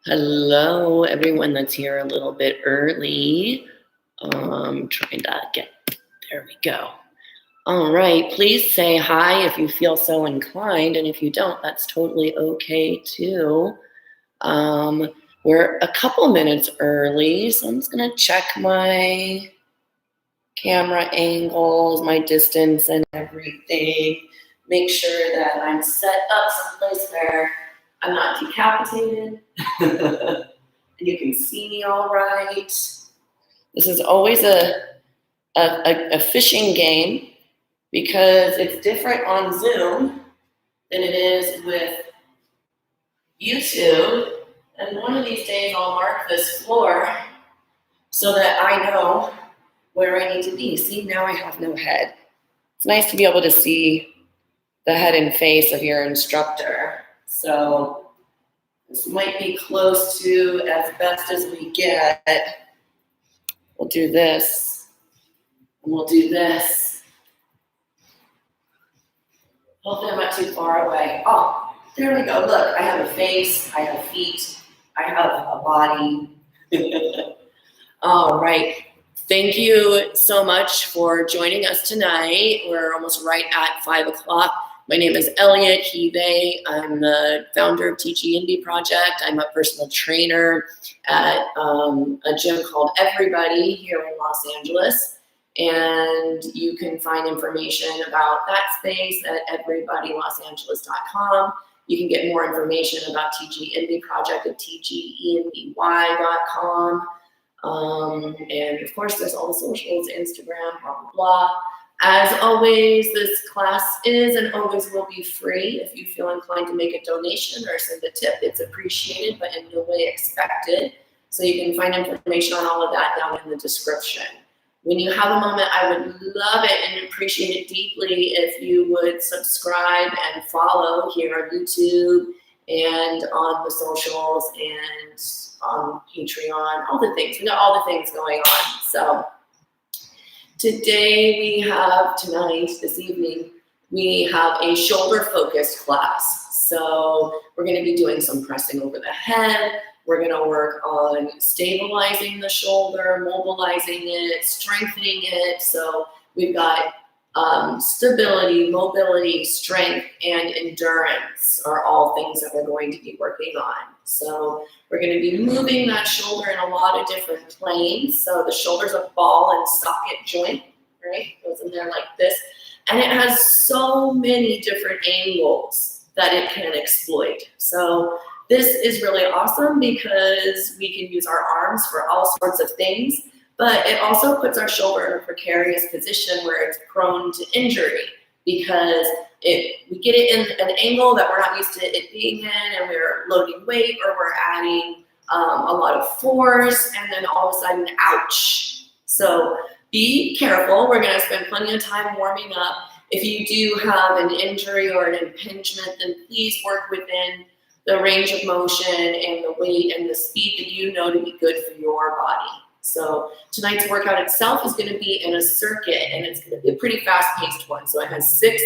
Hello, everyone that's here a little bit early. Trying to get, there we go. All right, please say hi if you feel so inclined, and if you don't, that's totally okay too. We're a couple minutes early, so I'm just gonna check my camera angles, my distance and everything. Make sure that I'm set up someplace where I'm not decapitated. And you can see me all right. This is always a fishing game because it's different on Zoom than it is with YouTube. And one of these days I'll mark this floor so that I know where I need to be. See, now I have no head. It's nice to be able to see the head and face of your instructor. So this might be close to as best as we get. We'll do this, and we'll do this. Hopefully I'm not too far away. Oh, there we go. Look, I have a face, I have feet, I have a body. All right. Thank you so much for joining us tonight. We're almost right at 5 o'clock. My name is Elliot, he, they. I'm the founder of TG-ENBY project. I'm a personal trainer at a gym called Everybody here in Los Angeles. And you can find information about that space at everybodylosangeles.com. You can get more information about TG-ENBY project at TG-ENBY.com. And of course, there's all the socials, Instagram, blah, blah, blah. As always, this class is and always will be free. If you feel inclined to make a donation or send a tip, it's appreciated, but in no way expected. So you can find information on all of that down in the description. When you have a moment, I would love it and appreciate it deeply if you would subscribe and follow here on YouTube and on the socials and on Patreon, all the things. We got all the things going on. So this evening, we have a shoulder-focused class. So we're going to be doing some pressing over the head. We're going to work on stabilizing the shoulder, mobilizing it, strengthening it. So we've got stability, mobility, strength, and endurance are all things that we're going to be working on. So we're going to be moving that shoulder in a lot of different planes. So the shoulder's a ball and socket joint, right? Goes in there like this. And it has so many different angles that it can exploit. So this is really awesome because we can use our arms for all sorts of things, but it also puts our shoulder in a precarious position where it's prone to injury because we get it in an angle that we're not used to it being in, and we're loading weight or we're adding a lot of force, and then all of a sudden, ouch. So be careful. We're going to spend plenty of time warming up. If you do have an injury or an impingement, then please work within the range of motion and the weight and the speed that you know to be good for your body. So tonight's workout itself is going to be in a circuit, and it's going to be a pretty fast-paced one. So it has 6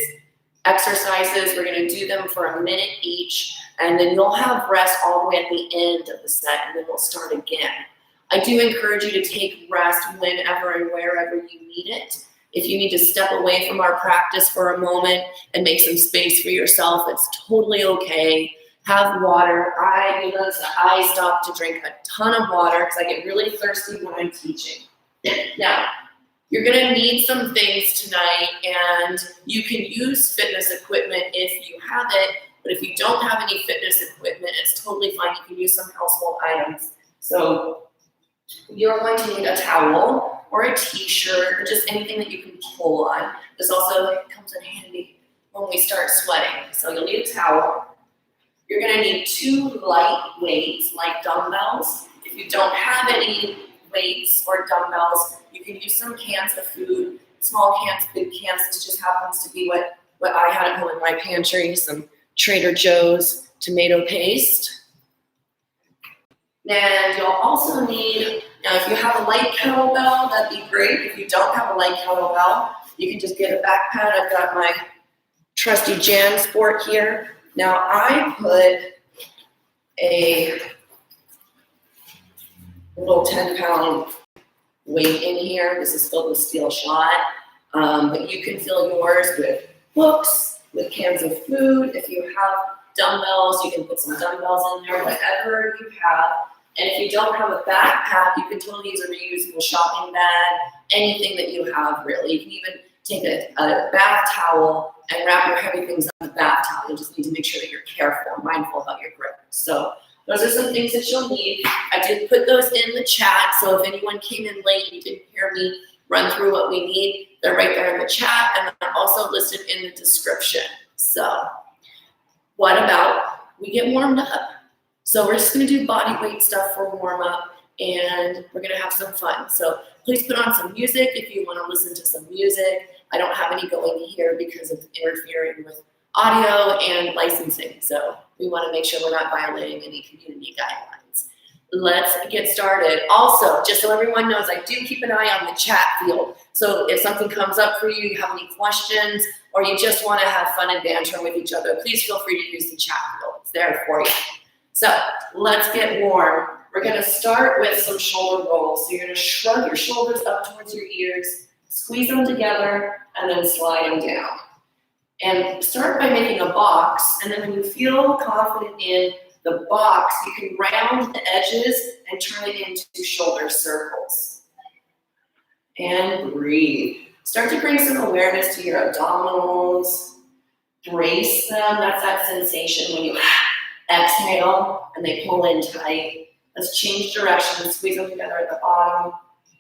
exercises. We're going to do them for a minute each, and then you'll have rest all the way at the end of the set, and then we'll start again. I do encourage you to take rest whenever and wherever you need it. If you need to step away from our practice for a moment and make some space for yourself, it's totally okay. Have water. I stop to drink a ton of water because I get really thirsty when I'm teaching. Now, you're going to need some things tonight, and you can use fitness equipment if you have it, but if you don't have any fitness equipment, it's totally fine. You can use some household items. So you're going to need a towel or a t-shirt or just anything that you can pull on. This also comes in handy when we start sweating. So you'll need a towel. You're going to need 2 light weights like dumbbells. If you don't have any weights or dumbbells, you can use some cans of food, small cans, big cans. This just happens to be what I had at home in my pantry, some Trader Joe's tomato paste. And you'll also need, now if you have a light kettlebell, that'd be great. If you don't have a light kettlebell, you can just get a backpack. I've got my trusty Jan Sport here. Now I put a little 10-pound weight in here. This is filled with steel shot, but you can fill yours with books, with cans of food. If you have dumbbells, you can put some dumbbells in there, whatever you have. And if you don't have a backpack, you can totally use a reusable shopping bag, anything that you have really. You can even take a bath towel and wrap your heavy things on the bath towel. You just need to make sure that you're careful and mindful about your grip. So those are some things that you'll need. I did put those in the chat, so if anyone came in late and you didn't hear me run through what we need, they're right there in the chat, and they're also listed in the description. So what about we get warmed up? So we're just gonna do body weight stuff for warm up, and we're gonna have some fun. So please put on some music if you wanna listen to some music. I don't have any going here because of interfering with audio and licensing. So we wanna make sure we're not violating any community guidelines. Let's get started. Also, just so everyone knows, I do keep an eye on the chat field. So if something comes up for you, you have any questions, or you just wanna have fun and banter with each other, please feel free to use the chat field. It's there for you. So let's get warm. We're gonna start with some shoulder rolls. So you're gonna shrug your shoulders up towards your ears, squeeze them together, and then slide them down. And start by making a box, and then when you feel confident in the box, you can round the edges and turn it into shoulder circles. And breathe. Start to bring some awareness to your abdominals. Brace them. That's that sensation when you exhale and they pull in tight. Let's change direction. Squeeze them together at the bottom,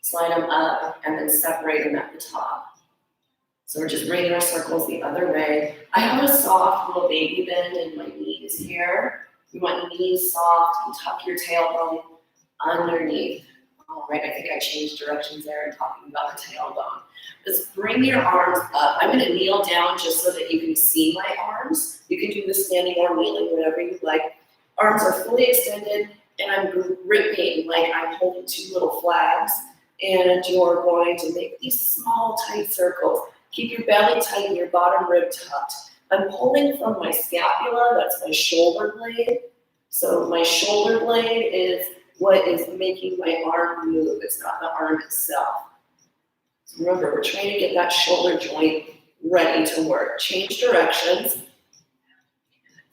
slide them up, and then separate them at the top. So we're just bringing our circles the other way. I have a soft little baby bend in my knees here. You want knees soft and tuck your tailbone underneath. All right, I think I changed directions there and talking about the tailbone. Just bring your arms up. I'm gonna kneel down just so that you can see my arms. You can do this standing or kneeling, whatever you like. Arms are fully extended, and I'm gripping like I'm holding two little flags. And you're going to make these small, tight circles. Keep your belly tight and your bottom rib tucked. I'm pulling from my scapula, that's my shoulder blade. So my shoulder blade is what is making my arm move. It's not the arm itself. So remember, we're trying to get that shoulder joint ready to work. Change directions.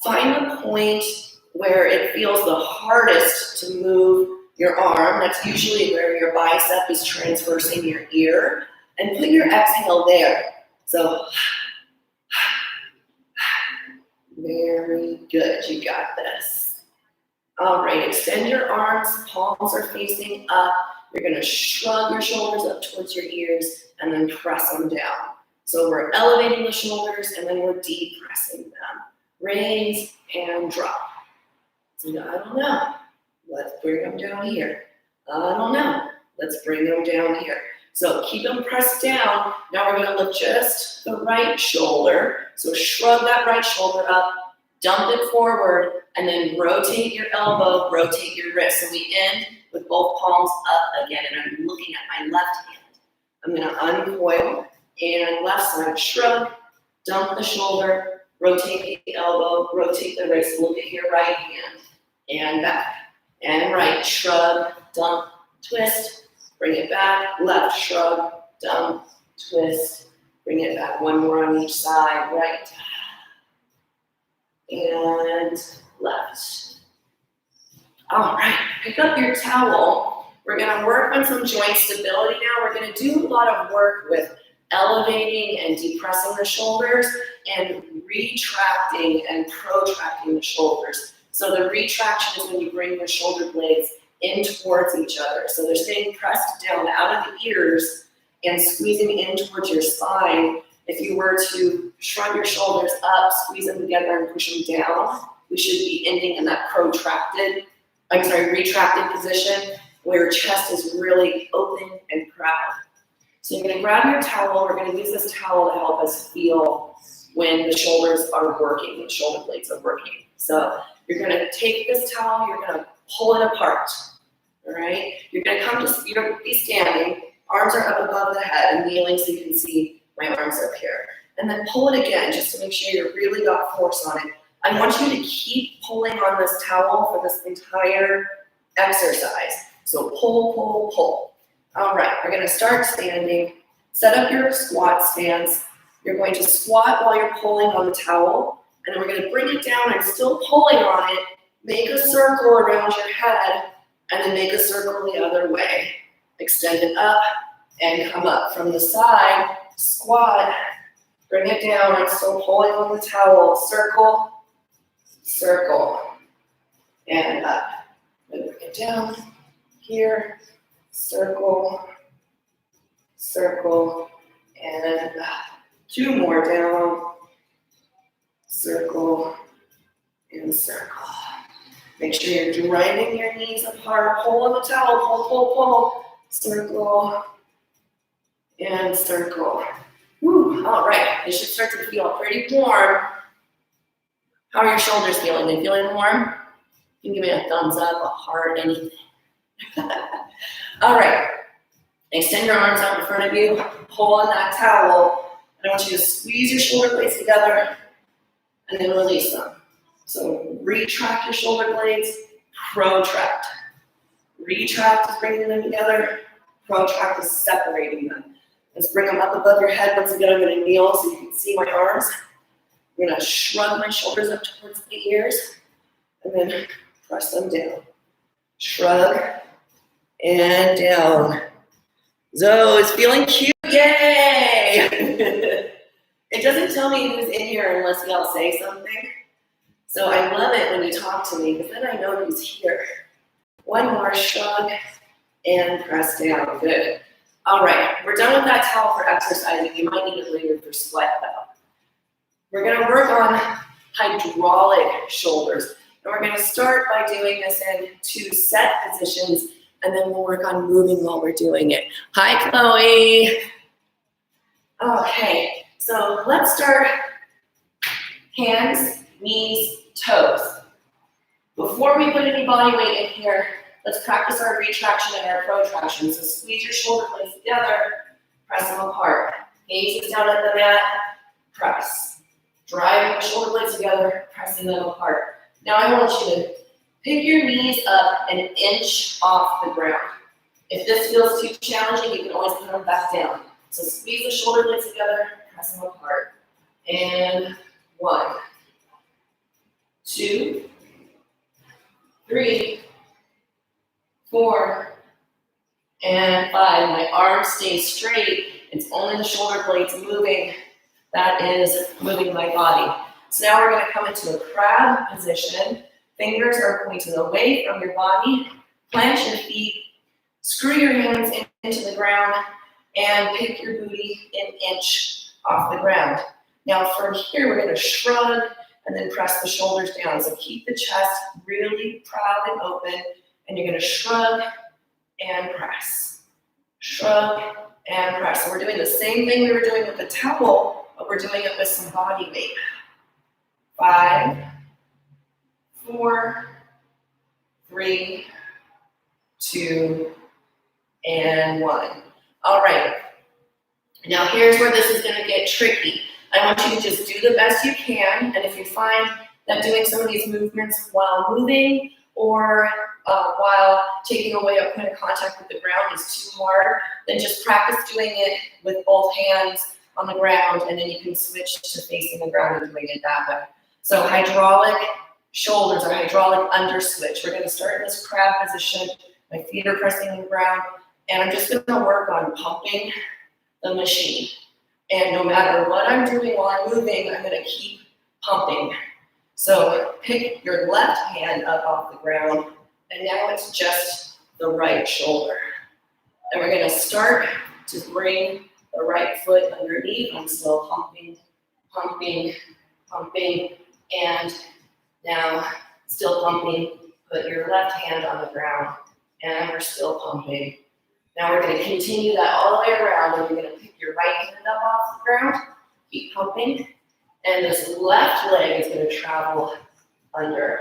Find the point where it feels the hardest to move your arm. That's usually where your bicep is transversing your ear. And put your exhale there. So, very good, you got this. All right, extend your arms, palms are facing up. You're gonna shrug your shoulders up towards your ears and then press them down. So we're elevating the shoulders and then we're depressing them. Raise and drop. So I don't know, let's bring them down here. I don't know, let's bring them down here. So keep them pressed down. Now we're gonna lift just the right shoulder. So shrug that right shoulder up, dump it forward, and then rotate your elbow, rotate your wrist. So we end with both palms up again, and I'm looking at my left hand. I'm gonna uncoil, and left side shrug, dump the shoulder, rotate the elbow, rotate the wrist. Look at your right hand, and back, and right, shrug, dump, twist, bring it back, left, shrug, dump, twist, bring it back. One more on each side, right, and left. All right, pick up your towel. We're gonna work on some joint stability now. We're gonna do a lot of work with elevating and depressing the shoulders and retracting and protracting the shoulders. So the retraction is when you bring your shoulder blades in towards each other. So they're staying pressed down out of the ears and squeezing in towards your spine. If you were to shrug your shoulders up, squeeze them together and push them down, we should be ending in that retracted position where your chest is really open and proud. So you're gonna grab your towel. We're gonna use this towel to help us feel when the shoulders are working, when the shoulder blades are working. So you're gonna take this towel, you're gonna pull it apart. All right, you're gonna be standing, arms are up above the head and kneeling so you can see my arms up here. And then pull it again just to make sure you really got force on it. I want you to keep pulling on this towel for this entire exercise. So pull, pull, pull. All right, we're gonna start standing. Set up your squat stance. You're going to squat while you're pulling on the towel, and then we're gonna bring it down and still pulling on it. Make a circle around your head, and then make a circle the other way. Extend it up and come up. From the side, squat, bring it down and still pulling on the towel. Circle, circle, and up. Then bring it down here, circle, circle, and up. 2 more down, circle, and circle. Make sure you're driving your knees apart. Pull on the towel, pull, pull, pull. Circle, and circle. Woo. All right, it should start to feel pretty warm. How are your shoulders feeling? They feeling warm? You can give me a thumbs up, a heart, anything. All right, extend your arms out in front of you. Pull on that towel. And I want you to squeeze your shoulder blades together and then release them. So retract your shoulder blades, protract. Retract is bringing them together. Protract is separating them. Let's bring them up above your head. Once again, I'm going to kneel so you can see my arms. I'm going to shrug my shoulders up towards the ears and then press them down. Shrug and down. So it's feeling cute. Yay! It doesn't tell me who's in here unless y'all say something. So I love it when you talk to me because then I know who's here. 1 more, shrug and press down. Good. All right, we're done with that towel for exercising. You might need it later for sweat though. We're gonna work on hydraulic shoulders. And we're gonna start by doing this in 2 set positions, and then we'll work on moving while we're doing it. Hi, Chloe. Okay, so let's start hands, knees, toes. Before we put any body weight in here, let's practice our retraction and our protraction. So squeeze your shoulder blades together, press them apart. Gaze is down at the mat, press. Driving your shoulder blades together, pressing them apart. Now I want you to pick your knees up an inch off the ground. If this feels too challenging, you can always put them back down. So squeeze the shoulder blades together, press them apart. And 1, 2, 3, 4, and 5. My arms stay straight. It's only the shoulder blades moving. That is moving my body. So now we're going to come into a crab position. Fingers are pointing away from your body. Plant your feet. Screw your hands into the ground and pick your booty an inch off the ground. Now from here, we're going to shrug and then press the shoulders down. So keep the chest really proud and open. And you're going to shrug and press. Shrug and press. So we're doing the same thing we were doing with the towel, but we're doing it with some body weight. 5, 4, 3, 2, and 1. All right. Now here's where this is going to get tricky. I want you to just do the best you can, and if you find that doing some of these movements while moving or while taking away a point of contact with the ground is too hard, then just practice doing it with both hands on the ground, and then you can switch to facing the ground and doing it that way. So hydraulic shoulders or hydraulic under switch. We're going to start in this crab position. My feet are pressing the ground, and I'm just going to work on pumping the machine. And no matter what I'm doing while I'm moving, I'm going to keep pumping. So pick your left hand up off the ground, and now it's just the right shoulder. And we're going to start to bring the right foot underneath. I'm still pumping, pumping, pumping, and now still pumping. Put your left hand on the ground, and we're still pumping. Now we're going to continue that all the way around, and you're going to pick your right hand up off the ground, keep pumping, and this left leg is going to travel under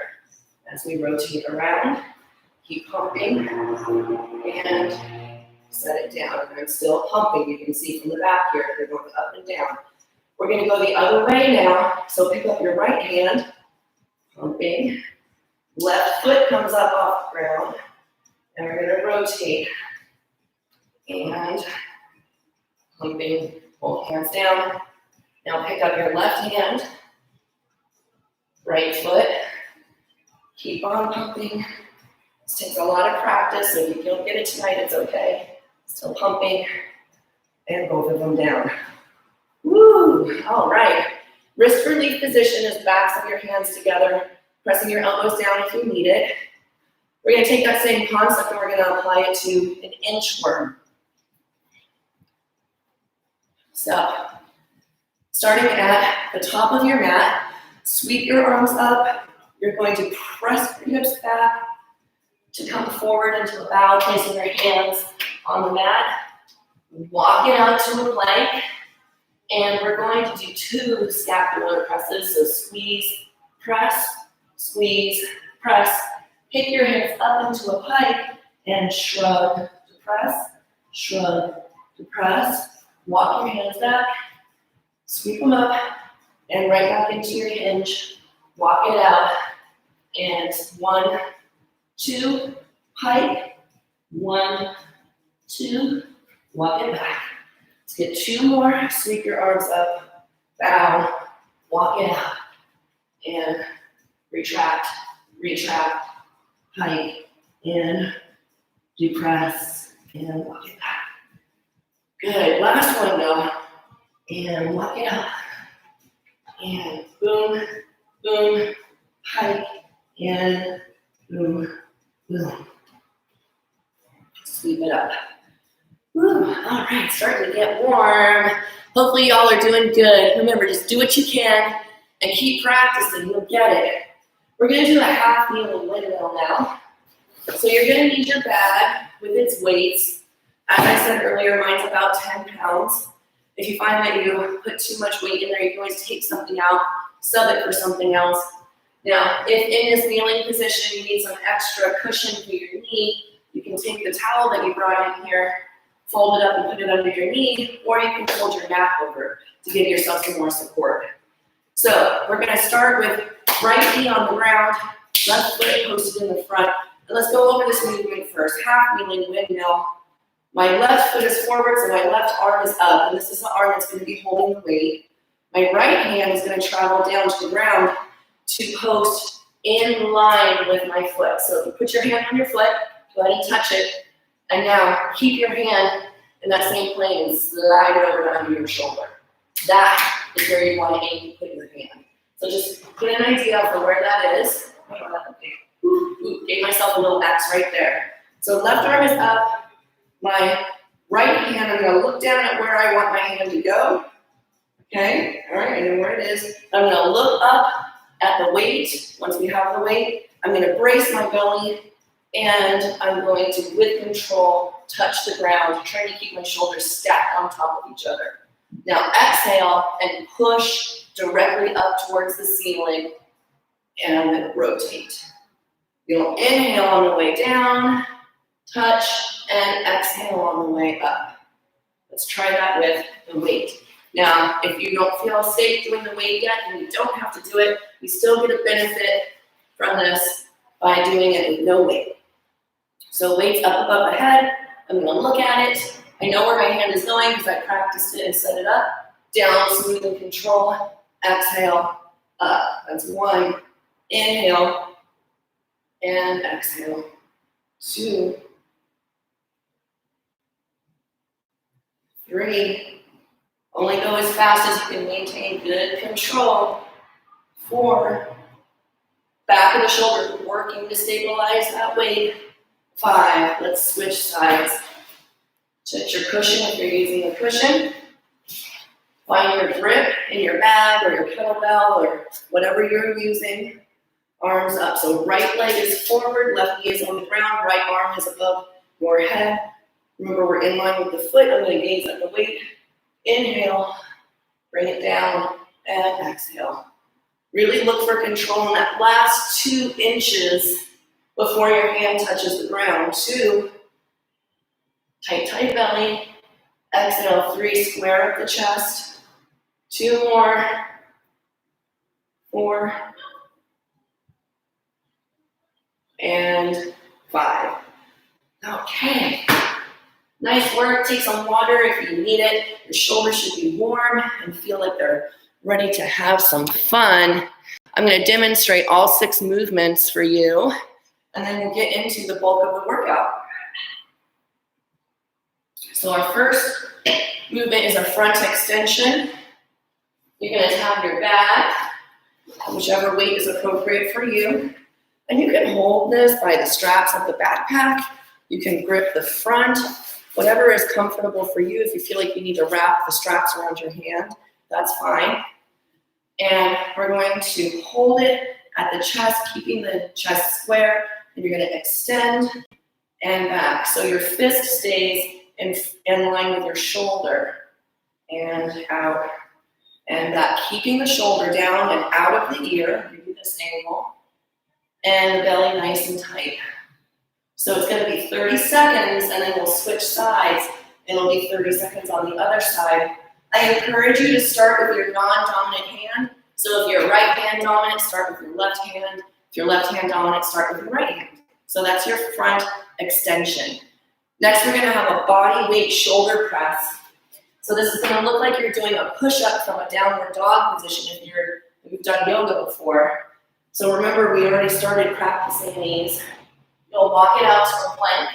as we rotate around. Keep pumping, and set it down. And I'm still pumping. You can see from the back here, they're going up and down. We're going to go the other way now, so pick up your right hand, pumping. Left foot comes up off the ground, And we're gonna rotate. And pumping both hands down. Now pick up your left hand, right foot. Keep on pumping. This takes a lot of practice, so if you don't get it tonight, it's okay. Still pumping, and both of them down. Woo, all right. Wrist relief position is backs of your hands together, pressing your elbows down if you need it. We're gonna take that same concept and we're gonna apply it to an inchworm. So, starting at the top of your mat, sweep your arms up. You're going to press your hips back to come forward into a bow, placing your hands on the mat. Walk it out to a plank, and we're going to do 2 scapular presses. So squeeze, press, press. Pick your hips up into a pike and shrug to press, shrug to press. Walk your hands back, sweep them up, and right back into your hinge. Walk it out, and 1, 2, pike, 1, 2, walk it back. Let's get 2 more, sweep your arms up, bow, walk it out, and retract, pike, in, do press, and walk it back. Good, last one now, and walk it out, and boom, boom, pike, and boom, boom. Sweep it up. Woo, all right, starting to get warm. Hopefully y'all are doing good. Remember, just do what you can and keep practicing, you'll get it. We're gonna do a half kneeling windmill now. So you're gonna need your bag with its weights. As I said earlier, mine's about 10 pounds. If you find that you put too much weight in there, you can always take something out, sub it for something else. Now, if in this kneeling position you need some extra cushion for your knee, you can take the towel that you brought in here, fold it up and put it under your knee, or you can fold your mat over to give yourself some more support. So we're gonna start with right knee on the ground, left foot posted in the front. And let's go over this movement first. Half kneeling windmill. My left foot is forward, so my left arm is up, and this is the arm that's gonna be holding the weight. My right hand is gonna travel down to the ground to post in line with my foot. So if you put your hand on your foot, go ahead and touch it. And now keep your hand in that same plane and slide it over under your shoulder. That is where you want to aim to put your hand. So just get an idea for where that is. Gave myself a little X right there. So left arm is up. My right hand, I'm going to look down at where I want my hand to go. Okay, all right, I know where it is. I'm going to look up at the weight. Once we have the weight, I'm going to brace my belly, and I'm going to, with control, touch the ground, trying to keep my shoulders stacked on top of each other. Now exhale and push directly up towards the ceiling, and I'm going to rotate. You'll inhale on the way down, touch, and exhale on the way up. Let's try that with the weight. Now, if you don't feel safe doing the weight yet, then you don't have to do it. You still get a benefit from this by doing it with no weight. So weight's up above the head. I'm going to look at it. I know where my hand is going because I practiced it and set it up. Down, smooth and control. Exhale, up. That's 1. Inhale and exhale. 2, 3. Only go as fast as you can maintain good control. 4. Back of the shoulder, working to stabilize that weight. 5. Let's switch sides. Check your cushion if you're using a cushion. Find your grip in your bag or your kettlebell or whatever you're using. Arms up. So right leg is forward, left knee is on the ground, right arm is above your head. Remember, we're in line with the foot. I'm going to gaze at the weight. Inhale, bring it down, and exhale. Really look for control in that last 2 inches before your hand touches the ground. 2, tight belly. Exhale, 3, square up the chest. 2 more. 4. And 5. Okay. Nice work. Take some water if you need it. Your shoulders should be warm and feel like they're ready to have some fun. I'm going to demonstrate all 6 movements for you, and then we'll get into the bulk of the workout. So our first movement is a front extension. You're going to have your bag, whichever weight is appropriate for you. And you can hold this by the straps of the backpack. You can grip the front, whatever is comfortable for you. If you feel like you need to wrap the straps around your hand, that's fine. And we're going to hold it at the chest, keeping the chest square, and you're going to extend and back. So your fist stays in line with your shoulder, and out, and back. Keeping the shoulder down and out of the ear, give you this angle, and the belly nice and tight. So it's going to be 30 seconds, and then we'll switch sides, and it'll be 30 seconds on the other side. I encourage you to start with your non-dominant hand. So if you're right hand dominant, start with your left hand. If you're left hand dominant, start with your right hand. So that's your front extension. Next, we're going to have a body weight shoulder press. So this is going to look like you're doing a push-up from a downward dog position if you've done yoga before. So remember, we already started practicing these. You'll walk it out to a plank,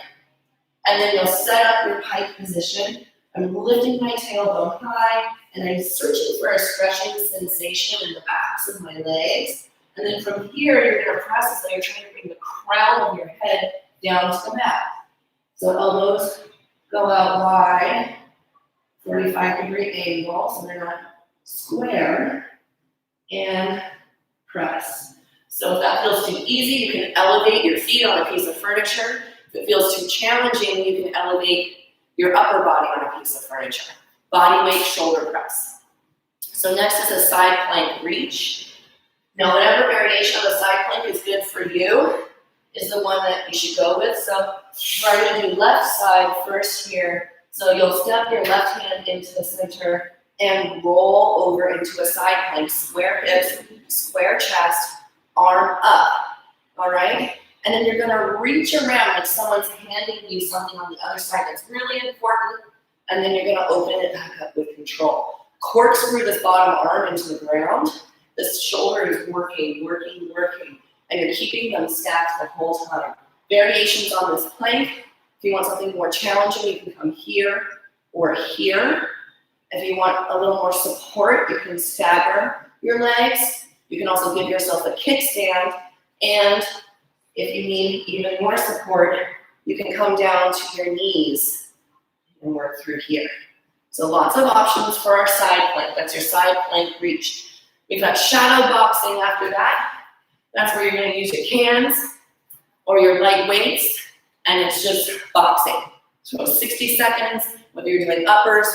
and then you'll set up your pike position. I'm lifting my tailbone high, and I'm searching for a stretching sensation in the backs of my legs. And then from here, you're going to press as though you're trying to bring the crown of your head down to the mat. So elbows go out wide, 45-degree angle, so they're not square, and press. So if that feels too easy, you can elevate your feet on a piece of furniture. If it feels too challenging, you can elevate your upper body on a piece of furniture. Body weight shoulder press. So next is a side plank reach. Now, whatever variation of a side plank is good for you is the one that you should go with. So we're going to do left side first here. So you'll step your left hand into the center and roll over into a side plank. Square hips, square chest, arm up, all right? And then you're gonna reach around like someone's handing you something on the other side that's really important, and then you're gonna open it back up with control. Corkscrew this bottom arm into the ground. This shoulder is working, and you're keeping them stacked the whole time. Variations on this plank. If you want something more challenging, you can come here or here. If you want a little more support, you can stagger your legs. You can also give yourself a kickstand, and if you need even more support, you can come down to your knees and work through here. So lots of options for our side plank. That's your side plank reach. We've got shadow boxing after that. That's where you're going to use your cans or your light weights, and it's just boxing. So 60 seconds, whether you're doing uppers,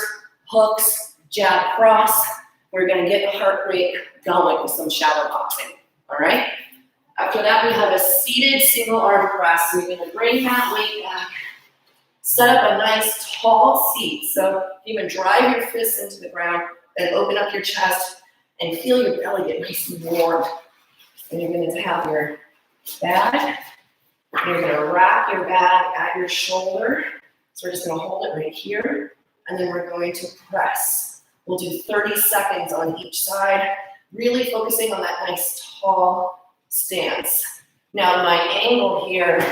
hooks, jab, cross, we're going to get the heart rate going with some shadow boxing, all right? After that, we have a seated single arm press. So you're going to bring that weight back, set up a nice tall seat. So you can drive your fists into the ground, then open up your chest and feel your belly get nice and warm. And you're going to have your bag. You're going to wrap your bag at your shoulder. So we're just going to hold it right here, and then we're going to press. We'll do 30 seconds on each side, really focusing on that nice tall stance. Now my angle here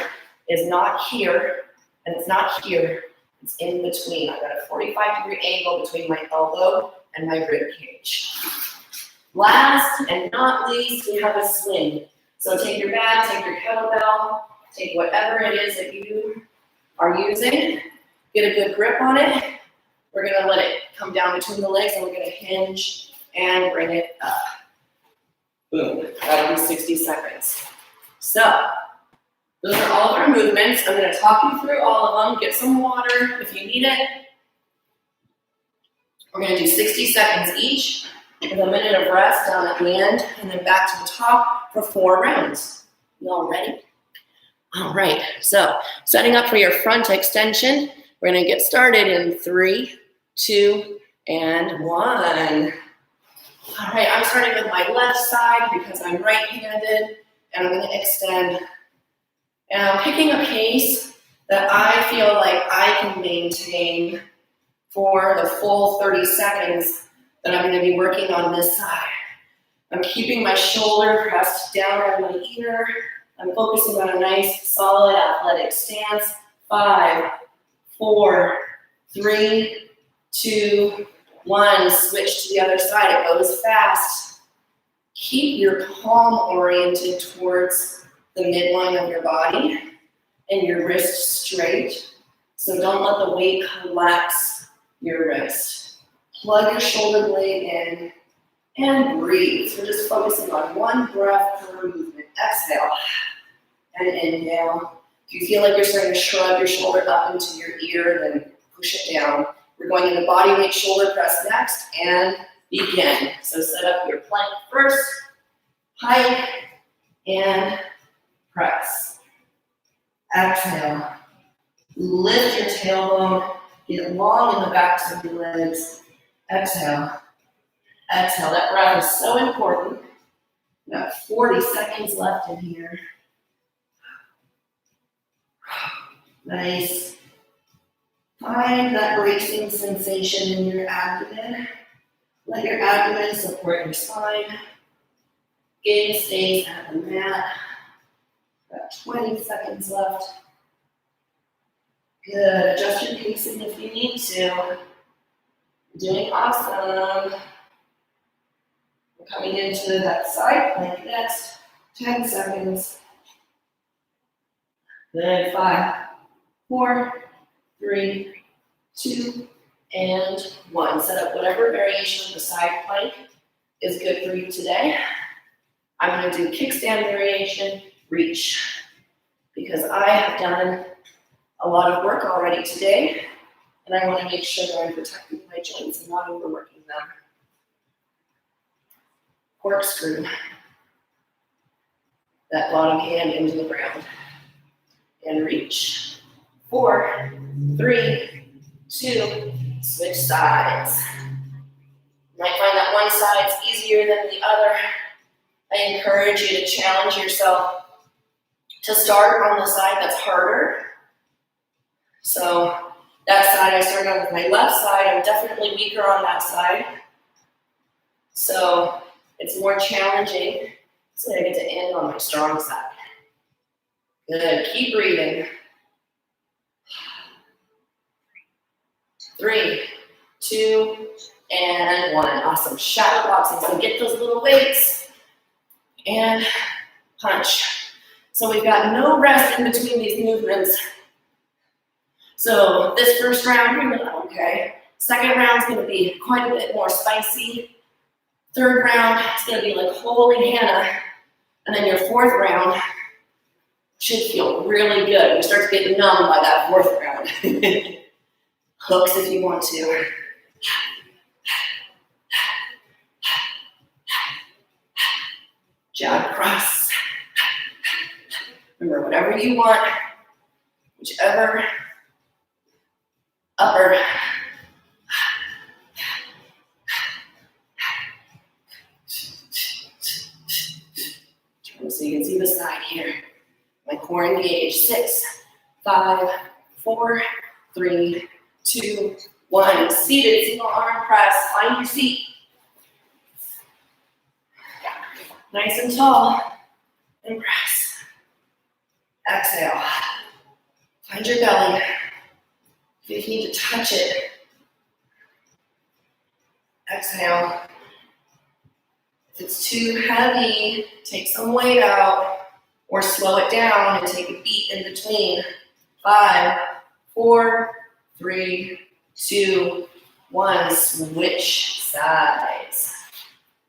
is not here, and it's not here, it's in between. I've got a 45-degree angle between my elbow and my rib cage. Last and not least, we have a swing. So take your bag, take your kettlebell, take whatever it is that you are using, get a good grip on it. We're gonna let it come down between the legs, and we're gonna hinge and bring it up. Boom, that'll be 60 seconds. So, those are all of our movements. I'm gonna talk you through all of them. Get some water if you need it. We're gonna do 60 seconds each with a minute of rest down at the end, and then back to the top for 4 rounds. You all ready? All right, so setting up for your front extension. We're gonna get started in 3, 2, and 1. All right, I'm starting with my left side because I'm right-handed, and I'm gonna extend. And I'm picking a pace that I feel like I can maintain for the full 30 seconds that I'm going to be working on this side. I'm keeping my shoulder pressed down on my ear. I'm focusing on a nice, solid, athletic stance. 5, 4, 3, 2, 1. Switch to the other side. It goes fast. Keep your palm oriented towards the midline of your body and your wrist straight. So don't let the weight collapse your wrist. Plug your shoulder blade in and breathe. We're just focusing on one breath per movement. Exhale and inhale. If you feel like you're starting to shrug your shoulder up into your ear, then push it down. We're going into body weight shoulder press next and begin. So set up your plank first, hike, and press. Exhale. Lift your tailbone, get long in the backs of your legs. Exhale. Exhale. That breath is so important. We got 40 seconds left in here. Nice. Find that bracing sensation in your abdomen. Let your abdomen support your spine. Gaze stays at the mat. Got 20 seconds left. Good. Adjust your pacing if you need to. You're doing awesome. We're coming into that side plank next. 10 seconds. Good. 5, 4, 3, 2, and 1. Set up whatever variation of the side plank is good for you today. I'm going to do kickstand variation, reach, because I have done a lot of work already today, and I want to make sure that I'm protecting my joints and not overworking them. Corkscrew that bottom hand into the ground and reach. 4, 3, 2, switch sides. You might find that one side's easier than the other. I encourage you to challenge yourself to start on the side that's harder. So that side, I started on with my left side. I'm definitely weaker on that side. So it's more challenging. So I get to end on my strong side. Good. Keep breathing. 3, 2, and 1. Awesome. Shadow boxing. So get those little weights and punch. So we've got no rest in between these movements. So this first round, you're gonna, okay. Second round's gonna be quite a bit more spicy. Third round, it's gonna be like holy Hannah. And then your fourth round should feel really good. You start to get numb by that fourth round. Hooks if you want to. Jab cross. Remember, whatever you want, whichever upper. So you can see the side here. My core engaged. 6, 5, 4, 3, 2, 1. Seated, single arm press. Find your seat. Nice and tall. And press. Exhale. Find your belly. If you need to touch it, exhale. If it's too heavy, take some weight out or slow it down and take a beat in between. 5, 4, 3, 2, 1. Switch sides.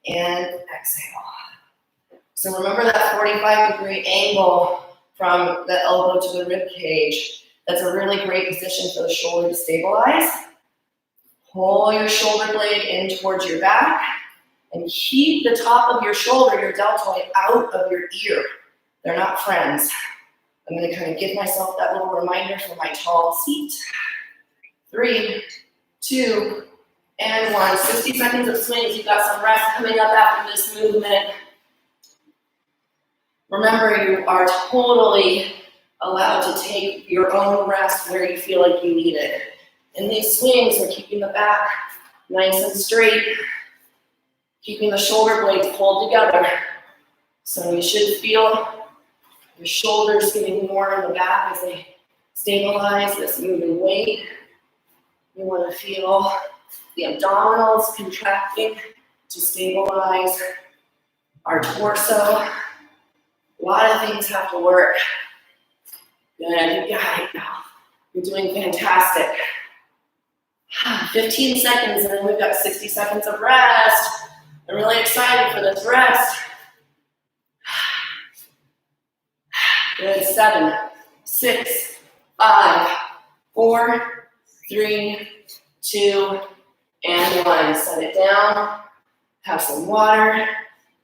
And exhale. So remember that 45-degree angle from the elbow to the rib cage. That's a really great position for the shoulder to stabilize. Pull your shoulder blade in towards your back and keep the top of your shoulder, your deltoid, out of your ear. They're not friends. I'm going to kind of give myself that little reminder for my tall seat. 3, 2, and 1. 60 seconds of swings. You've got some rest coming up after this movement. Remember, you are totally allowed to take your own rest where you feel like you need it. And these swings are keeping the back nice and straight, keeping the shoulder blades pulled together. So you should feel your shoulders getting more in the back as they stabilize this moving weight. You want to feel the abdominals contracting to stabilize our torso. A lot of things have to work. Good, you got it now. You're doing fantastic. 15 seconds, and then we've got 60 seconds of rest. I'm really excited for this rest. Good, 7, 6, 5, 4, 3, 2, and 1. Set it down, have some water,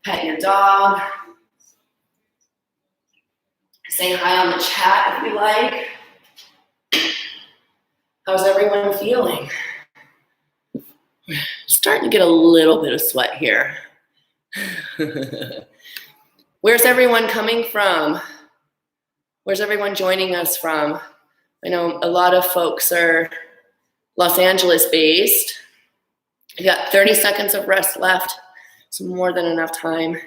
pet your dog. Say hi on the chat if you like. How's everyone feeling? Starting to get a little bit of sweat here. Where's everyone coming from? Where's everyone joining us from? I know a lot of folks are Los Angeles based. You got 30 seconds of rest left, so more than enough time.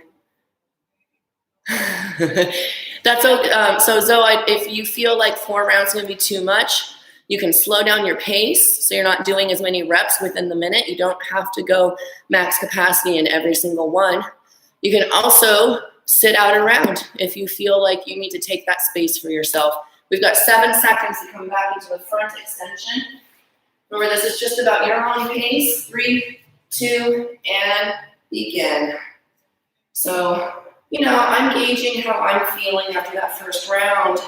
That's okay. So Zoe, if you feel like 4 rounds is gonna be too much, you can slow down your pace so you're not doing as many reps within the minute. You don't have to go max capacity in every single one. You can also sit out a round if you feel like you need to take that space for yourself. We've got 7 seconds to come back into the front extension. Remember, this is just about your own pace. 3, 2, and begin. So, I'm gauging how I'm feeling after that first round.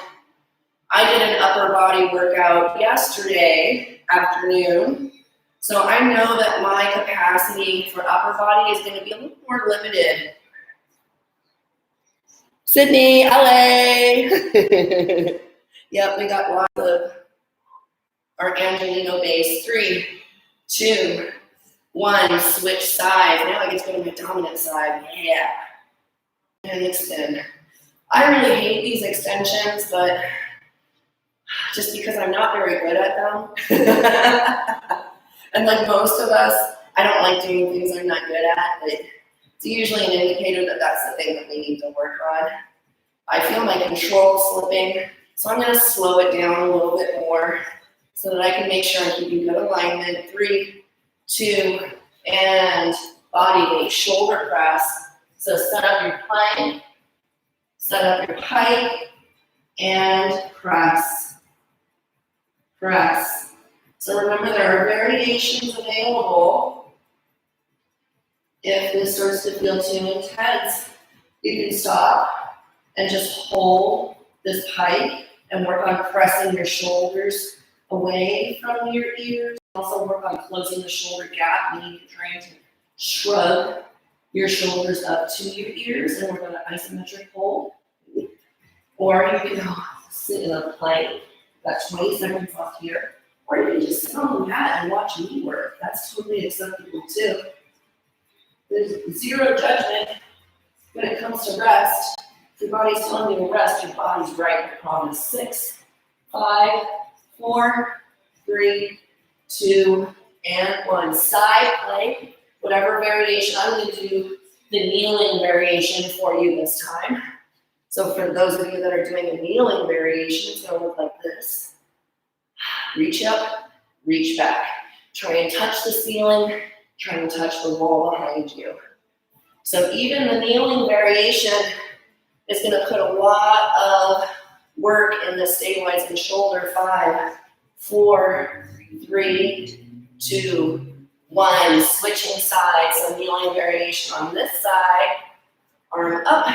I did an upper body workout yesterday afternoon, so I know that my capacity for upper body is going to be a little more limited. Sydney, LA. Yep, we got lots of our Angelino base. 3, 2, 1, switch sides. Now I get to go to my dominant side. Yeah. And extend. I really hate these extensions, but just because I'm not very good at them. And like most of us, I don't like doing things I'm not good at, but it's usually an indicator that that's the thing that we need to work on. I feel my control slipping, so I'm going to slow it down a little bit more so that I can make sure I'm keeping good alignment. 3, 2, and body weight, shoulder press. So set up your plank, set up your pike, and press. Press. So remember, there are variations available. If this starts to feel too intense, you can stop and just hold this pike and work on pressing your shoulders away from your ears. Also work on closing the shoulder gap, meaning you're trying to shrug your shoulders up to your ears, and we're going to isometric hold. Or you can sit in a plank. Got 20 seconds left here. Or you can just sit on the mat and watch me work. That's totally acceptable too. There's zero judgment when it comes to rest. If your body's telling you to rest, your body's right, I promise. 6, 5, 4, 3, 2, and 1. Side plank, whatever variation. I'm going to do the kneeling variation for you this time. So for those of you that are doing a kneeling variation, it's going to look like this. Reach up, reach back. Try and touch the ceiling, try and touch the wall behind you. So even the kneeling variation is going to put a lot of work in the stabilizing shoulder. 5, 4, 3, 2, 1. Switching sides. So kneeling variation on this side. Arm up.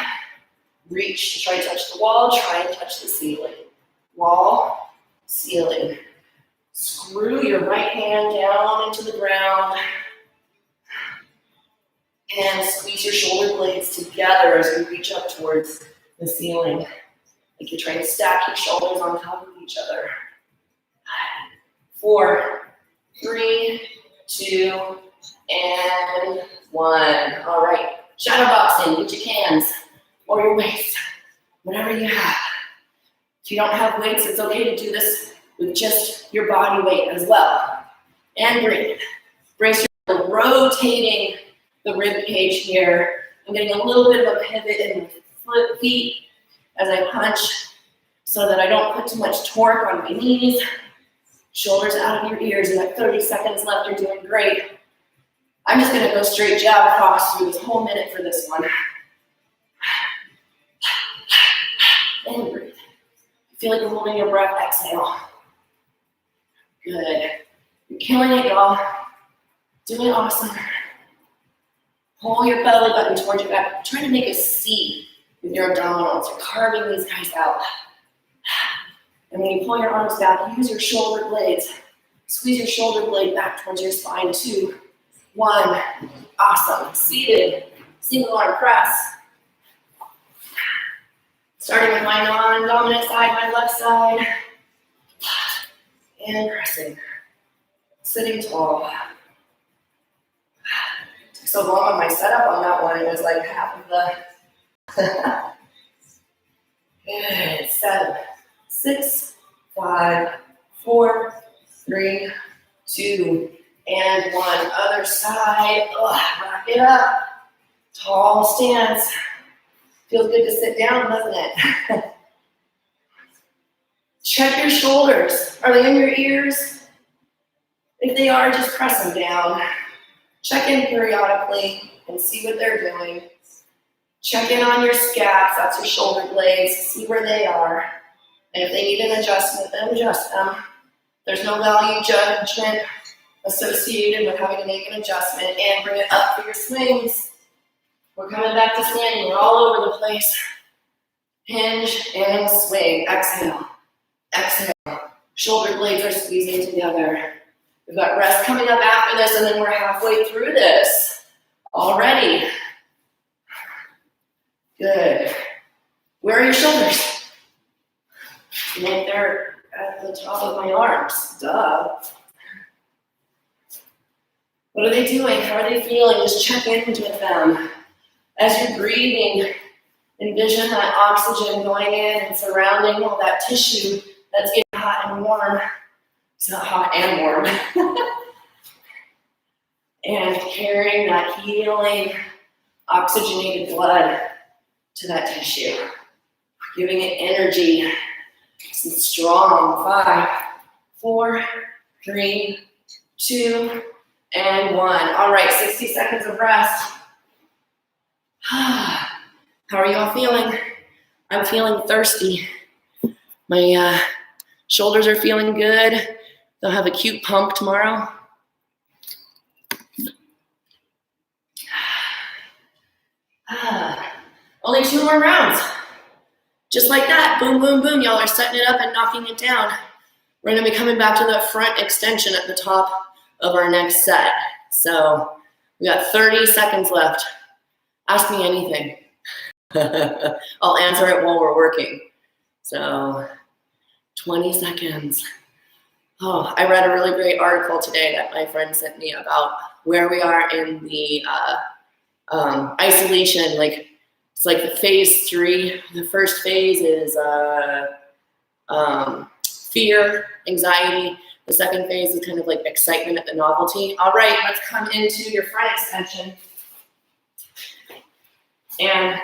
Reach. Try to touch the wall. Try and touch the ceiling. Wall, ceiling. Screw your right hand down into the ground. And squeeze your shoulder blades together as you reach up towards the ceiling. Like you're trying to stack your shoulders on top of each other. 4, 3, 2, and 1. All right. Shadow boxing. Use your hands or your waist, whatever you have. If you don't have weights, it's okay to do this with just your body weight as well. And breathe. Brace yourself, rotating the rib cage here. I'm getting a little bit of a pivot in my feet as I punch so that I don't put too much torque on my knees. Shoulders out of your ears. You got 30 seconds left. You're doing great. I'm just gonna go straight jab across through this whole minute for this one. And breathe. Feel like you're holding your breath. Exhale. Good. You're killing it, y'all. Doing awesome. Pull your belly button towards your back. Try to make a C with your abdominals. You're carving these guys out. And when you pull your arms back, use your shoulder blades. Squeeze your shoulder blade back towards your spine. 2, 1. Awesome. Seated. Single arm press. Starting with my non-dominant side, my left side. And pressing. Sitting tall. Took so long on my setup on that one. It was like half of the... Good. 7, 6, 5, 4, 3, 2, and 1. Other side. Wrap it up. Tall stance. Feels good to sit down, doesn't it? Check your shoulders. Are they in your ears? If they are, just press them down. Check in periodically and see what they're doing. Check in on your scats, that's your shoulder blades, see where they are. And if they need an adjustment, then adjust them. There's no value judgment associated with having to make an adjustment, and bring it up for your swings. We're coming back to swing. We're all over the place. Hinge and swing. Exhale. Exhale. Shoulder blades are squeezing together. We've got rest coming up after this, and then we're halfway through this already. Good. Where are your shoulders? Right there at the top of my arms. Duh. What are they doing? How are they feeling? Just check in with them. As you're breathing, envision that oxygen going in and surrounding all that tissue that's getting hot and warm. It's not hot and warm. And carrying that healing, oxygenated blood to that tissue. Giving it energy. Some strong. 5, 4, 3, 2, and 1. All right, 60 seconds of rest. How are y'all feeling? I'm feeling thirsty. My shoulders are feeling good. They'll have a cute pump tomorrow. Only 2 more rounds. Just like that, boom, boom, boom. Y'all are setting it up and knocking it down. We're gonna be coming back to the front extension at the top of our next set. So we got 30 seconds left. Ask me anything. I'll answer it while we're working. So 20 seconds. Oh, I read a really great article today that my friend sent me about where we are in the isolation. Like, it's like the phase 3. The first phase is fear, anxiety. The second phase is kind of like excitement at the novelty. All right, let's come into your front extension. And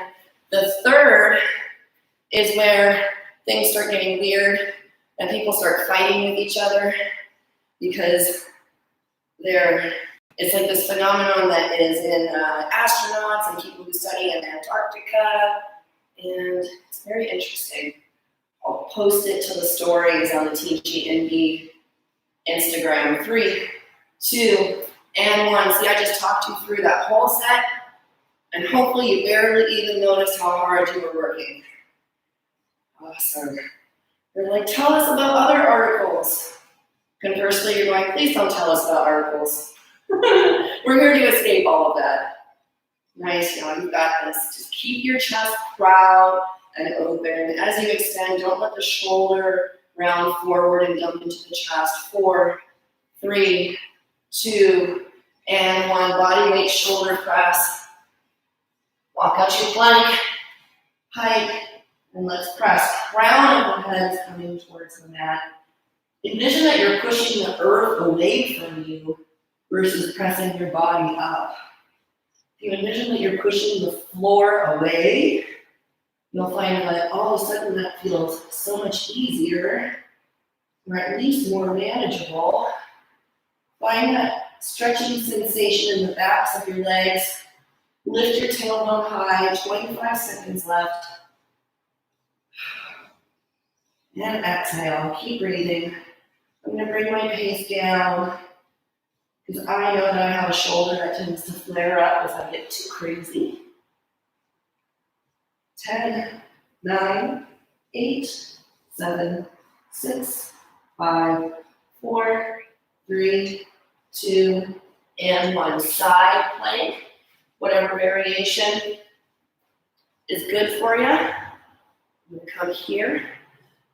the third is where things start getting weird and people start fighting with each other because it's like this phenomenon that is in astronauts and people who study in Antarctica, and it's very interesting. I'll post it to the stories on the TG-ENBY Instagram. 3, 2, and 1. See, I just talked you through that whole set, and hopefully you barely even noticed how hard you were working. Awesome. You're like, tell us about other articles. Conversely, you're going, please don't tell us about articles. We're here to escape all of that. Nice, y'all, you got this. Just keep your chest proud and open. As you extend, don't let the shoulder round forward and dump into the chest. 4, 3, 2, and 1. Body weight shoulder press. Walk out your plank. Hike. And let's press. Crown of the head is coming towards the mat. Envision that you're pushing the earth away from you versus pressing your body up. If you envision that you're pushing the floor away, you'll find that all of a sudden that feels so much easier, or at least more manageable. Find that stretching sensation in the backs of your legs. Lift your tailbone high, 25 seconds left. And exhale, keep breathing. I'm gonna bring my pace down because I know that I have a shoulder that tends to flare up as I get too crazy. 10, 9, 8, 7, 6, 5, 4, 3, 2, and 1. Side plank, whatever variation is good for you. I'm gonna come here.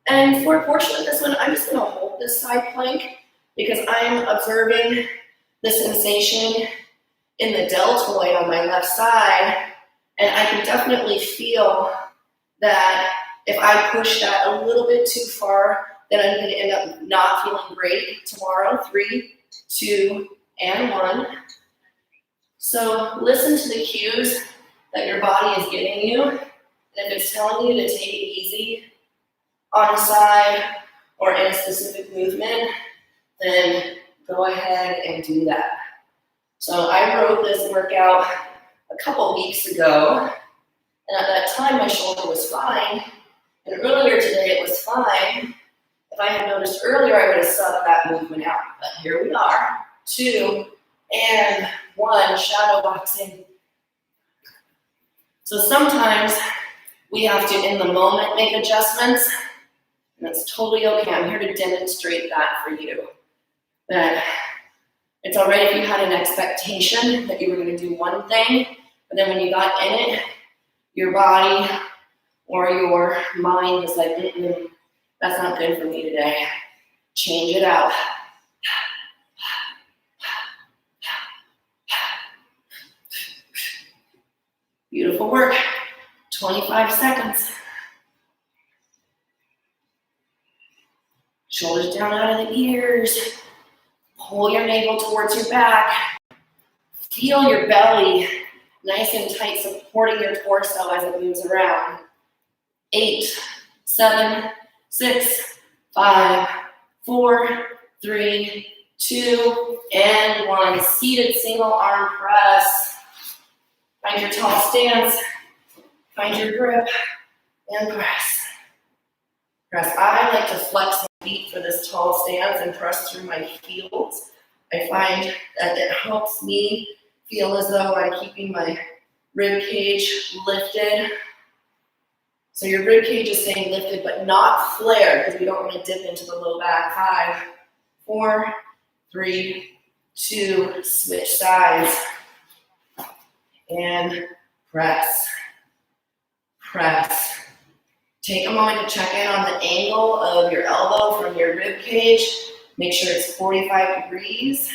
And for a portion of this one, I'm just gonna hold this side plank because I'm observing the sensation in the deltoid on my left side. And I can definitely feel that if I push that a little bit too far, then I'm gonna end up not feeling great tomorrow. 3, 2, and 1. So listen to the cues that your body is giving you. And if it's telling you to take it easy on a side or in a specific movement, then go ahead and do that. So I wrote this workout a couple weeks ago, and at that time my shoulder was fine, and earlier today it was fine. If I had noticed earlier, I would have subbed that movement out, but here we are. 2 and 1, shadow boxing. So sometimes we have to, in the moment, make adjustments, and that's totally okay. I'm here to demonstrate that for you. That it's all right if you had an expectation that you were going to do one thing, but then when you got in it, your body or your mind was like, that's not good for me today. Change it out. Beautiful work. 25 seconds. Shoulders down out of the ears. Pull your navel towards your back. Feel your belly nice and tight, supporting your torso as it moves around. 8, 7, 6, 5, 4, 3, 2, and 1. Seated single arm press. Find your tall stance. Find your grip and press. Press. I like to flex my feet for this tall stance and press through my heels. I find that it helps me feel as though I'm keeping my rib cage lifted. So your rib cage is staying lifted but not flared because we don't want to dip into the low back. 5, 4, 3, 2, switch sides. And press. Press. Take a moment to check in on the angle of your elbow from your rib cage. Make sure it's 45 degrees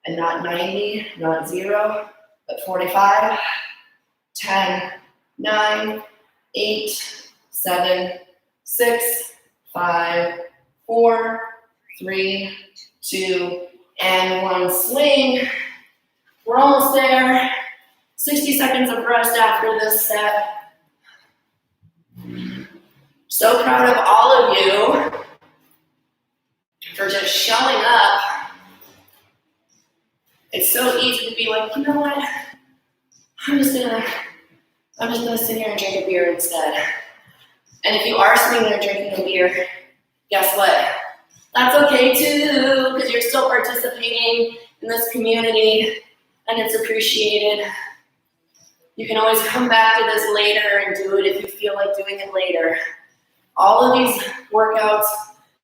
and not 90, not 0, but 45. 10, 9, 8, 7, 6, 5, 4, 3, 2, and 1. Swing. We're almost there. 60 seconds of rest after this set. So proud of all of you for just showing up. It's so easy to be like, you know what? I'm just gonna sit here and drink a beer instead. And if you are sitting there drinking a beer, guess what? That's okay too, because you're still participating in this community and it's appreciated. You can always come back to this later and do it if you feel like doing it later. All of these workouts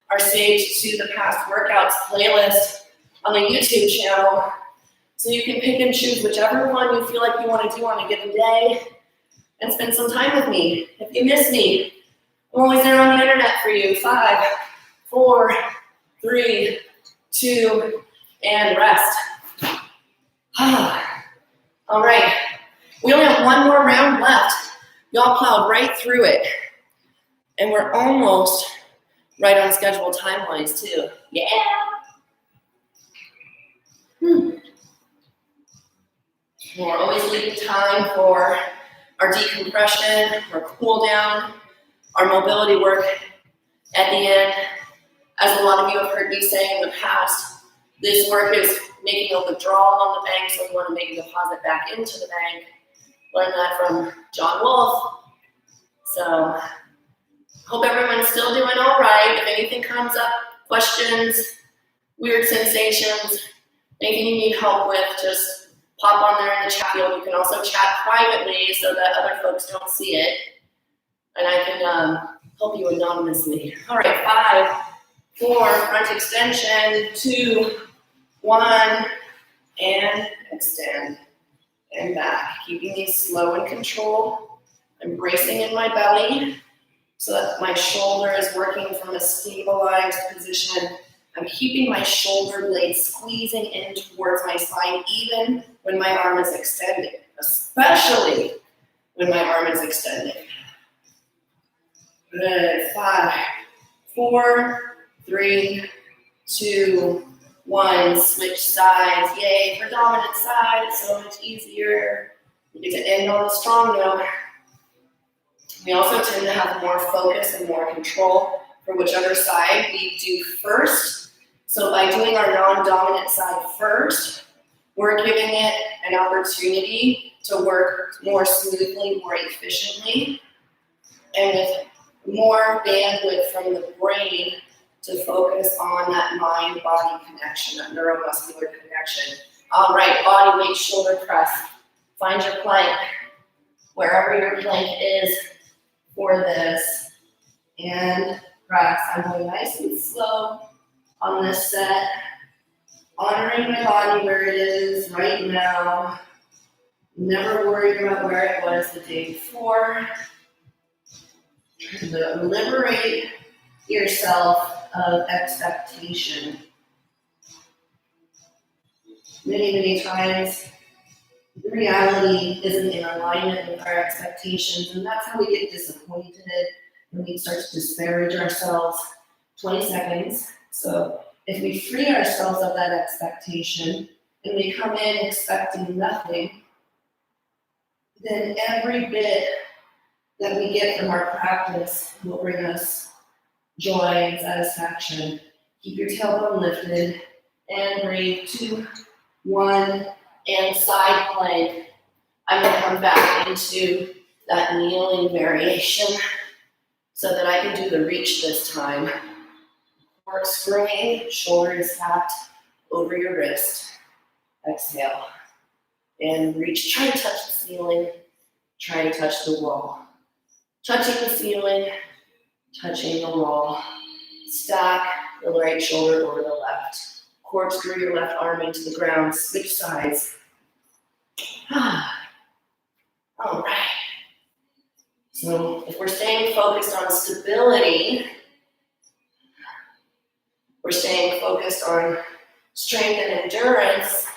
are saved to the past workouts playlist on the YouTube channel. So you can pick and choose whichever one you feel like you want to do on a given day and spend some time with me. If you miss me, I'm always there on the internet for you. 5, 4, 3, 2, and rest. All right, we only have one more round left. Y'all plowed right through it. And we're almost right on schedule time-wise too. Yeah. We're always leaving time for our decompression, our cool down, our mobility work at the end. As a lot of you have heard me say in the past, this work is making a withdrawal on the bank, so we want to make a deposit back into the bank. Learned that from John Wolfe. So, hope everyone's still doing all right. If anything comes up, questions, weird sensations, anything you need help with, just pop on there in the chat field. You can also chat privately so that other folks don't see it. And I can help you anonymously. All right, 5, 4, front extension, 2, 1, and extend. And back. Keeping these slow and controlled. I'm bracing in my belly so that my shoulder is working from a stabilized position. I'm keeping my shoulder blade squeezing in towards my spine even when my arm is extended, especially when my arm is extended. Good. 5, 4, 3, 2, 1. Switch sides. Yay, for dominant side. It's so much easier. You get to end on a strong note. We also tend to have more focus and more control for whichever side we do first. So by doing our non-dominant side first, we're giving it an opportunity to work more smoothly, more efficiently, and with more bandwidth from the brain to focus on that mind-body connection, that neuromuscular connection. All right, body weight, shoulder press. Find your plank, wherever your plank is for this, and press. I'm going nice and slow on this set, honoring my body where it is right now. Never worried about where it was the day before. Liberate yourself of expectation. Many times, the reality isn't in alignment with our expectations, and that's how we get disappointed and we start to disparage ourselves. 20 seconds. So if we free ourselves of that expectation and we come in expecting nothing, then every bit that we get from our practice will bring us joy and satisfaction. Keep your tailbone lifted and breathe. 2, 1, and side plank. I'm going to come back into that kneeling variation so that I can do the reach this time. Corkscrewing, shoulders tapped over your wrist. Exhale. And reach. Try to touch the ceiling. Try to touch the wall. Touching the ceiling, touching the wall. Stack the right shoulder over the left. Corkscrew your left arm into the ground. Switch sides. All right. So if we're staying focused on stability, we're staying focused on strength and endurance,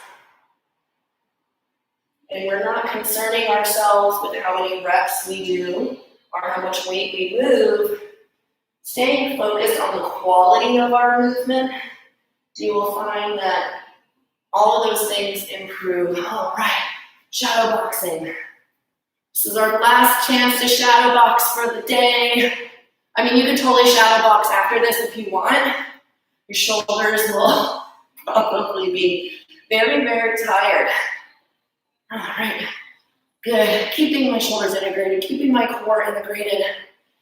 and we're not concerning ourselves with how many reps we do or how much weight we move, staying focused on the quality of our movement, you will find that all of those things improve. All right, shadow boxing. This is our last chance to shadow box for the day. I mean, you can totally shadow box after this if you want. Your shoulders will probably be very, very tired. All right, good. Keeping my shoulders integrated, keeping my core integrated,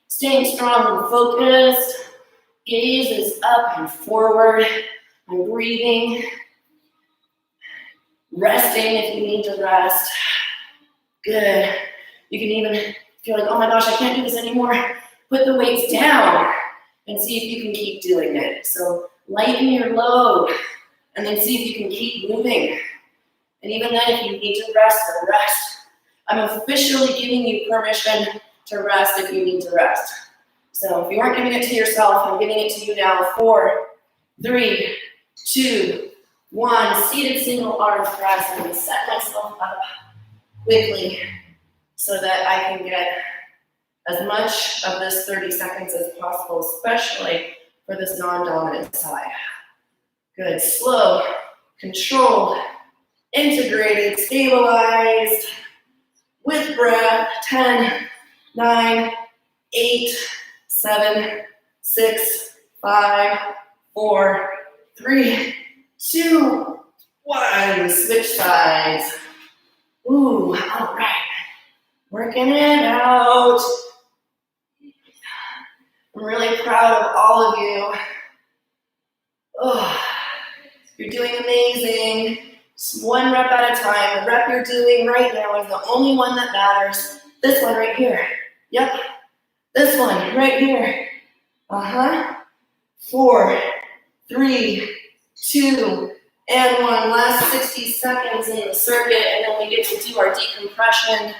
staying strong and focused. Gaze is up and forward. I'm breathing, resting if you need to rest. Good. You can even feel like, oh my gosh, I can't do this anymore. Put the weights down and see if you can keep doing it. So lighten your load and then see if you can keep moving. And even then, if you need to rest, then rest. I'm officially giving you permission to rest if you need to rest. So if you aren't giving it to yourself, I'm giving it to you now. 4, 3, 2, 1. Seated single arm press. I'm going to set myself up quickly so that I can get as much of this 30 seconds as possible, especially for this non-dominant side. Good, slow, controlled, integrated, stabilized, with breath. 10, 9, 8, 7, 6, 5, 4, 3, 2, 1. Switch sides. Ooh, all right. Working it out. I'm really proud of all of you. Oh, you're doing amazing. Just one rep at a time. The rep you're doing right now is the only one that matters. This one right here. Yep. This one right here. 4, 3, 2, and 1. Last 60 seconds in the circuit, and then we get to do our decompression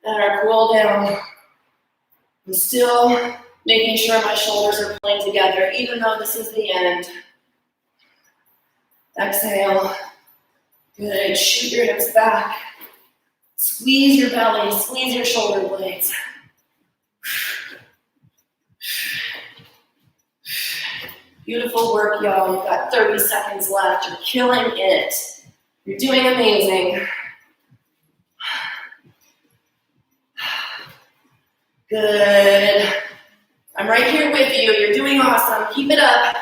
and our cool down. I'm still making sure my shoulders are pulling together, even though this is the end. Exhale. Good. Shoot your hips back. Squeeze your belly. Squeeze your shoulder blades. Beautiful work, y'all. You've got 30 seconds left. You're killing it. You're doing amazing. Good. I'm right here with you. You're doing awesome. Keep it up.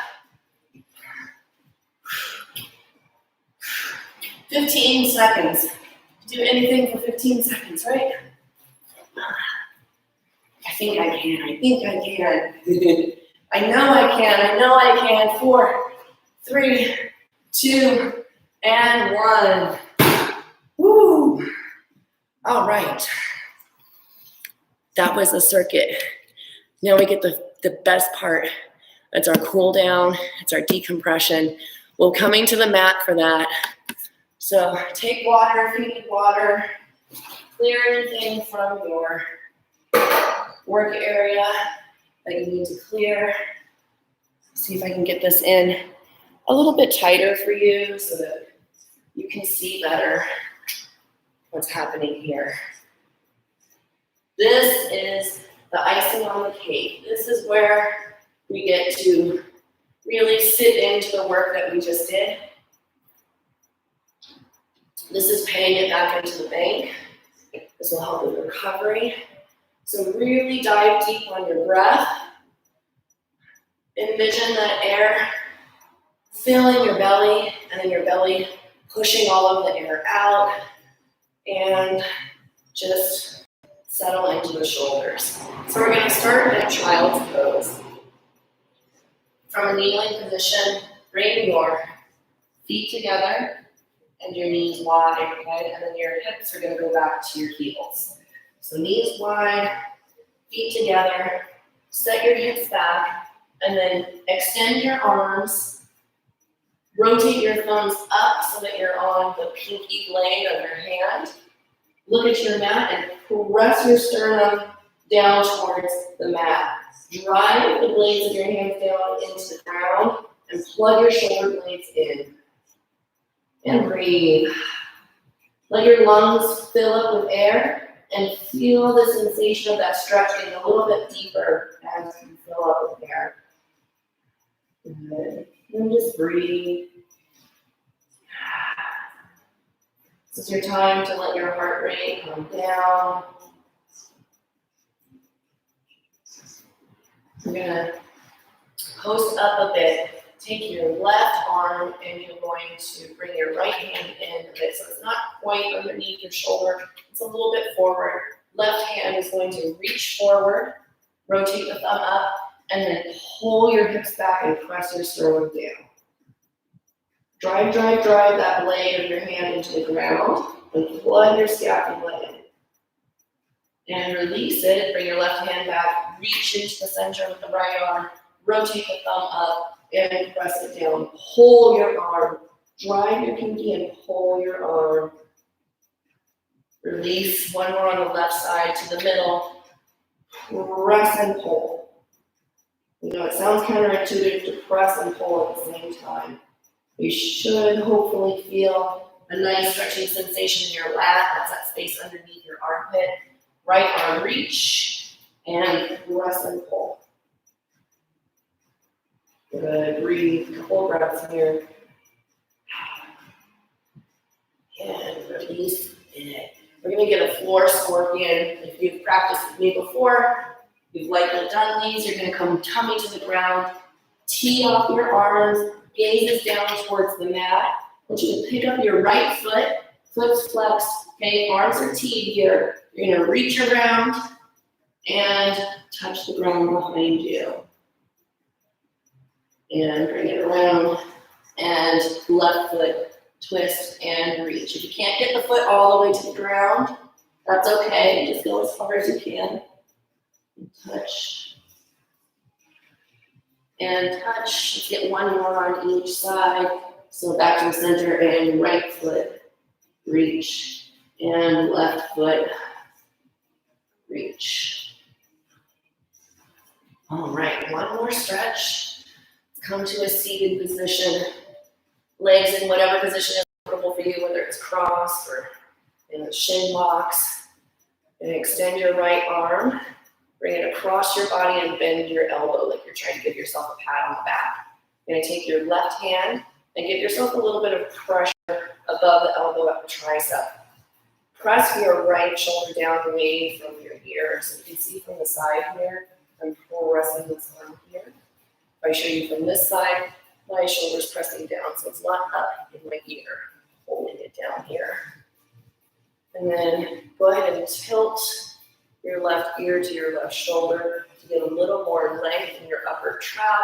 15 seconds. Do anything for 15 seconds, right? I think I can. I think I can. I know I can. I know I can. 4, 3, 2, and 1. Woo! All right. That was the circuit. Now we get the best part. It's our cool down. It's our decompression. We're coming to the mat for that. So take water if you need water. Clear anything from your work area that you need to clear. See if I can get this in a little bit tighter for you so that you can see better what's happening here. This is the icing on the cake. This is where we get to really sit into the work that we just did. This is paying it back into the bank. This will help with recovery. So really dive deep on your breath. Envision that air filling your belly, and then your belly pushing all of the air out, and just settle into the shoulders. So we're going to start in a child's pose. From a kneeling position, bring your feet together and your knees wide, okay? And then your hips are going to go back to your heels. So knees wide, feet together, set your hips back, and then extend your arms, rotate your thumbs up so that you're on the pinky blade of your hand. Look at your mat and press your sternum down towards the mat. Drive the blades of your hands down into the ground and plug your shoulder blades in. And breathe. Let your lungs fill up with air and feel the sensation of that stretch getting a little bit deeper as you fill up with air. Good. And just breathe. This is your time to let your heart rate come down. We're going to post up a bit. Take your left arm and you're going to bring your right hand in a bit. So it's not quite underneath your shoulder. It's a little bit forward. Left hand is going to reach forward, rotate the thumb up, and then pull your hips back and press your sternum down. Drive that blade of your hand into the ground and plug your scapula in. And release it. Bring your left hand back. Reach into the center with the right arm. Rotate the thumb up and press it down. Pull your arm. Drive your pinky and pull your arm. Release. One more on the left side to the middle. Press and pull. You know, it sounds counterintuitive to press and pull at the same time. You should hopefully feel a nice stretching sensation in your lat. That's that space underneath your armpit. Right arm reach. and press and pull. Good, breathe, couple breaths here. And release it. We're gonna get a floor scorpion. If you've practiced with me before, you've likely done these, you're gonna come tummy to the ground, tee off your arms, gazes down towards the mat. I want you to pick up your right foot, foot's flexed, okay, arms are teed here. You're gonna reach around and touch the ground behind you. And bring it around, and left foot, twist and reach. If you can't get the foot all the way to the ground, that's okay. Just go as far as you can. Touch. And touch. Let's get one more on each side. So back to the center and right foot, reach. And left foot, reach. All right, one more stretch. Come to a seated position. Legs in whatever position is comfortable for you, whether it's crossed or in the shin box. And extend your right arm. Bring it across your body and bend your elbow like you're trying to give yourself a pat on the back. You're going to take your left hand and give yourself a little bit of pressure above the elbow at the tricep. Press your right shoulder down away from your ear. So you can see from the side here, I'm pressing this arm here. If I show you from this side, my shoulder's pressing down, so it's not up in my ear, holding it down here. And then go ahead and tilt your left ear to your left shoulder to get a little more length in your upper trap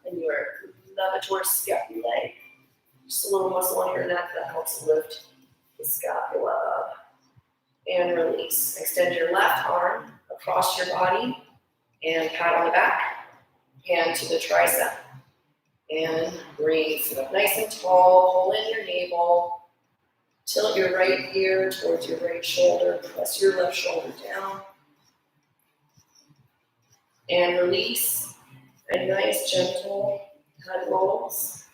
and your levator scapulae. Just a little muscle on your neck that helps lift the scapula up. And release. Extend your left arm across your body and pat on the back. Hand to the tricep. And breathe. Sit up nice and tall. Pull in your navel. Tilt your right ear towards your right shoulder. Press your left shoulder down. And release. And nice, gentle head rolls.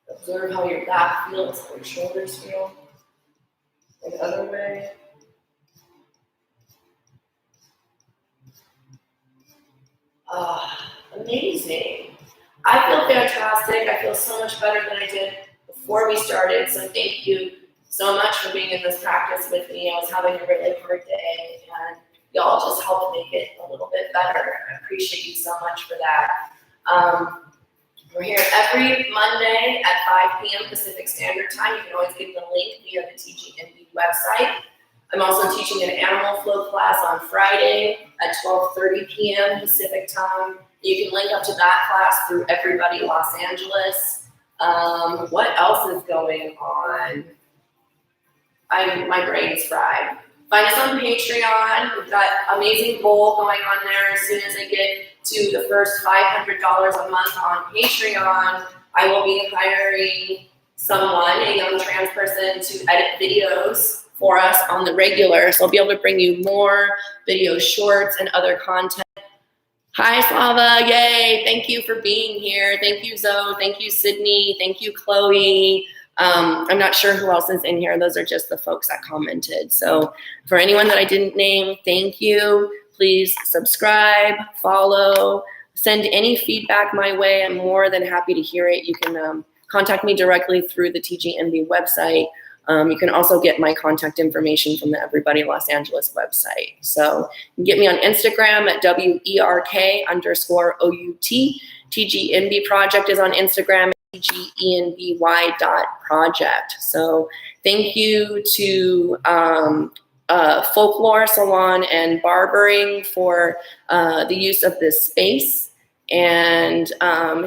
Observe how your back feels, how your shoulders feel. And the other way. Amazing. I feel fantastic. I feel so much better than I did before we started. So thank you so much for being in this practice with me. I was having a really hard day and y'all just helped make it a little bit better. I appreciate you so much for that. We're here every Monday at 5 p.m. Pacific Standard Time. You can always get the link via the TG-ENBY website. I'm also teaching an animal flow class on Friday at 12:30 p.m. Pacific time. You can link up to that class through Everybody Los Angeles. What else is going on? My brain's fried. Find us on Patreon. We've got an amazing goal going on there. As soon as I get to the first $500 a month on Patreon, I will be hiring someone, a young trans person, to edit videos for us on the regular. So I'll be able to bring you more video shorts and other content. Hi, Slava. Yay. Thank you for being here. Thank you, Zoe. Thank you, Sydney. Thank you, Chloe. I'm not sure who else is in here. Those are just the folks that commented. So for anyone that I didn't name, thank you. Please subscribe, follow, send any feedback my way. I'm more than happy to hear it. You can contact me directly through the TG-ENBY website. You can also get my contact information from the Everybody Los Angeles website. So you can get me on Instagram at WERK_OUT. TG-ENBY Project is on Instagram, TG-ENBY.project. So thank you to Folklore Salon and Barbering for the use of this space. And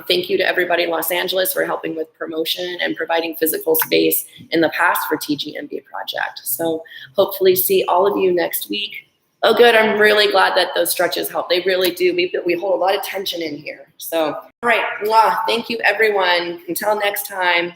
thank you to Everybody Los Angeles for helping with promotion and providing physical space in the past for TG-ENBY Project. So hopefully see all of you next week. Oh, good. I'm really glad that those stretches help. They really do. We hold a lot of tension in here. So, all right. Thank you, everyone. Until next time.